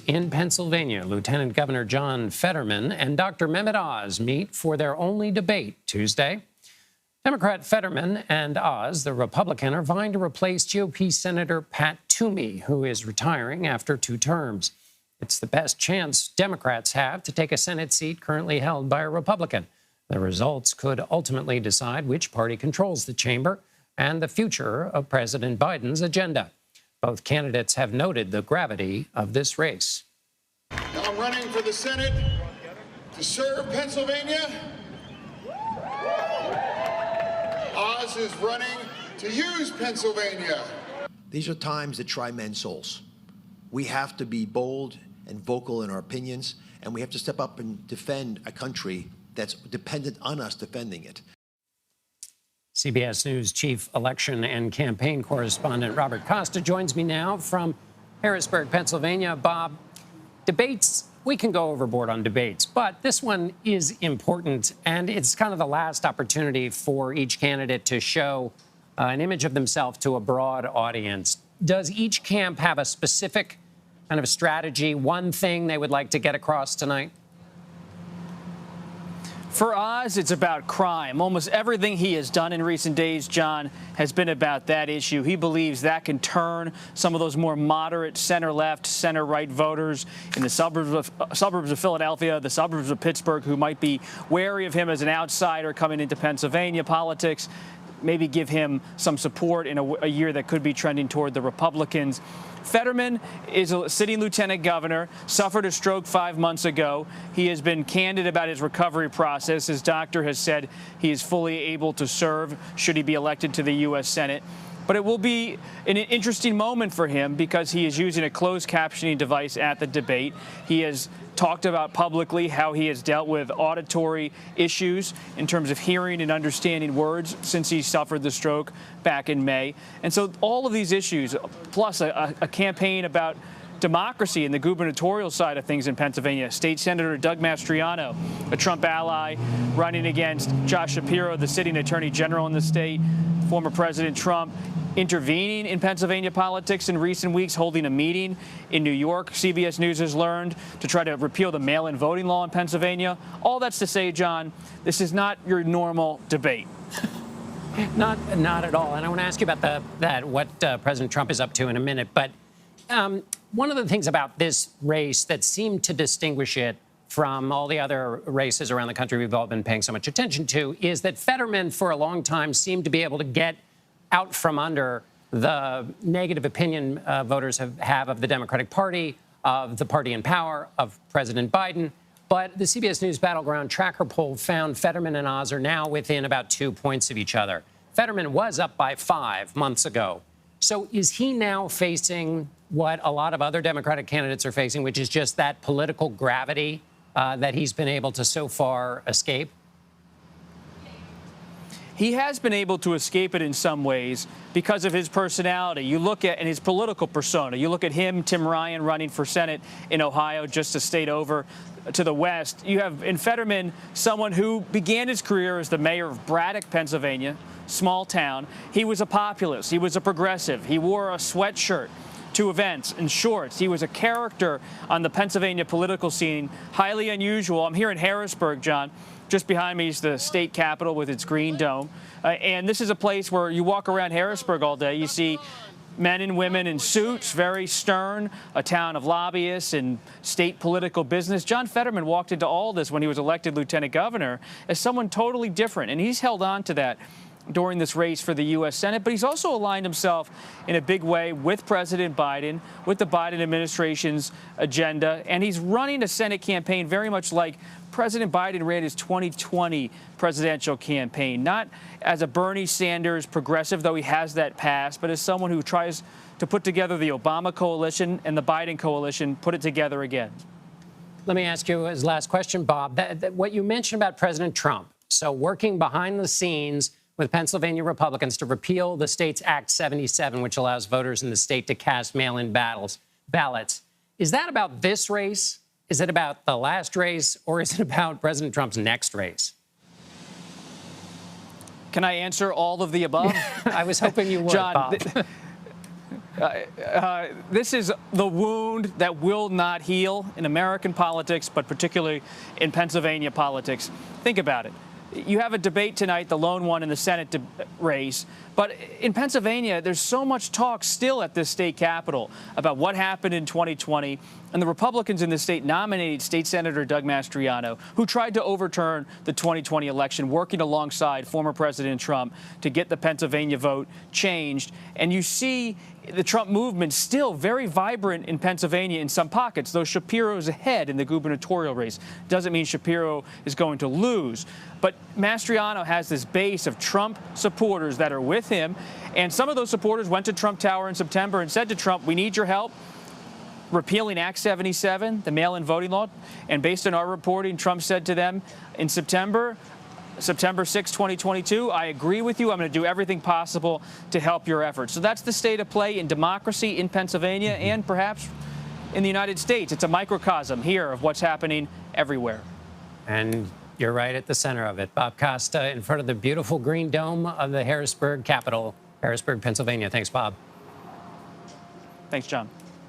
in Pennsylvania, Lieutenant Governor John Fetterman and Dr. Mehmet Oz meet for their only debate Tuesday. Democrat Fetterman and Oz, the Republican, are vying to replace GOP Senator Pat Toomey, who is retiring after 2 terms. It's the best chance Democrats have to take a Senate seat currently held by a Republican. The results could ultimately decide which party controls the chamber and the future of President Biden's agenda. Both candidates have noted the gravity of this race. Now I'm running for the Senate to serve Pennsylvania. Oz is running to use Pennsylvania. These are times that try men's souls. We have to be bold and vocal in our opinions, and we have to step up and defend a country that's dependent on us defending it. CBS News chief election and campaign correspondent Robert Costa joins me now from Harrisburg, Pennsylvania. Bob, debates, we can go overboard on debates, but this one is important, and it's kind of the last opportunity for each candidate to show an image of themselves to a broad audience. Does each camp have a specific kind of strategy, one thing they would like to get across tonight? For Oz, it's about crime. Almost everything he has done in recent days, John, has been about that issue. He believes that can turn some of those more moderate center-left, center-right voters in the suburbs of Philadelphia, the suburbs of Pittsburgh, who might be wary of him as an outsider coming into Pennsylvania politics, maybe give him some support in a year that could be trending toward the Republicans. Fetterman is a sitting lieutenant governor, suffered a stroke 5 months ago. He has been candid about his recovery process. His doctor has said he is fully able to serve should he be elected to the U.S. Senate. But it will be an interesting moment for him because he is using a closed captioning device at the debate. He has talked about publicly how he has dealt with auditory issues in terms of hearing and understanding words since he suffered the stroke back in May. And so all of these issues, plus a campaign about democracy and the gubernatorial side of things in Pennsylvania. State Senator Doug Mastriano, a Trump ally, running against Josh Shapiro, the sitting attorney general in the state. Former President Trump intervening in Pennsylvania politics in recent weeks, holding a meeting in New York, CBS News has learned, to try to repeal the mail-in voting law in Pennsylvania. All that's to say, John, this is not your normal debate. Not at all. And I want to ask you about what President Trump is up to in a minute. But one of the things about this race that seemed to distinguish it from all the other races around the country we've all been paying so much attention to is that Fetterman, for a long time, seemed to be able to get out from under the negative opinion voters have of the Democratic Party, of the party in power, of President Biden. But the CBS News Battleground Tracker poll found Fetterman and Oz are now within about 2 points of each other. Fetterman was up by 5 months ago. So is he now facing what a lot of other Democratic candidates are facing, which is just that political gravity that he's been able to so far escape? He has been able to escape it in some ways because of his personality. You look at and his political persona. You look at him, Tim Ryan, running for Senate in Ohio, just a state over to the west. You have in Fetterman someone who began his career as the mayor of Braddock, Pennsylvania, small town. He was a populist. He was a progressive. He wore a sweatshirt to events and shorts. He was a character on the Pennsylvania political scene, highly unusual. I'm here in Harrisburg, John. Just behind me is the state capitol with its green dome. And this is a place where you walk around Harrisburg all day. You see men and women in suits, very stern, a town of lobbyists and state political business. John Fetterman walked into all this when he was elected lieutenant governor as someone totally different. And he's held on to that during this race for the U.S. Senate, but he's also aligned himself in a big way with President Biden, with the Biden administration's agenda, and he's running a Senate campaign very much like President Biden ran his 2020 presidential campaign, not as a Bernie Sanders progressive, though he has that past, but as someone who tries to put together the Obama coalition and the Biden coalition, put it together again. Let me ask you his last question, Bob. What you mentioned about President Trump, so working behind the scenes with Pennsylvania Republicans to repeal the state's Act 77, which allows voters in the state to cast mail-in ballots. Is that about this race? Is it about the last race? Or is it about President Trump's next race? Can I answer all of the above? I was hoping you would, John, Bob. This is the wound that will not heal in American politics, but particularly in Pennsylvania politics. Think about it. You have a debate tonight, the lone one in the Senate race. But in Pennsylvania, there's so much talk still at this state capitol about what happened in 2020. And the Republicans in the state nominated State Senator Doug Mastriano, who tried to overturn the 2020 election, working alongside former President Trump to get the Pennsylvania vote changed. And you see the Trump movement still very vibrant in Pennsylvania in some pockets, though Shapiro's ahead in the gubernatorial race. Doesn't mean Shapiro is going to lose. But Mastriano has this base of Trump supporters that are with him. And some of those supporters went to Trump Tower in September and said to Trump, we need your help repealing Act 77, the mail-in voting law. And based on our reporting, Trump said to them in September 6, 2022, I agree with you. I'm going to do everything possible to help your efforts. So that's the state of play in democracy in Pennsylvania and perhaps in the United States. It's a microcosm here of what's happening everywhere. And you're right at the center of it. Bob Costa in front of the beautiful green dome of the Harrisburg Capitol, Harrisburg, Pennsylvania. Thanks, Bob. Thanks, John.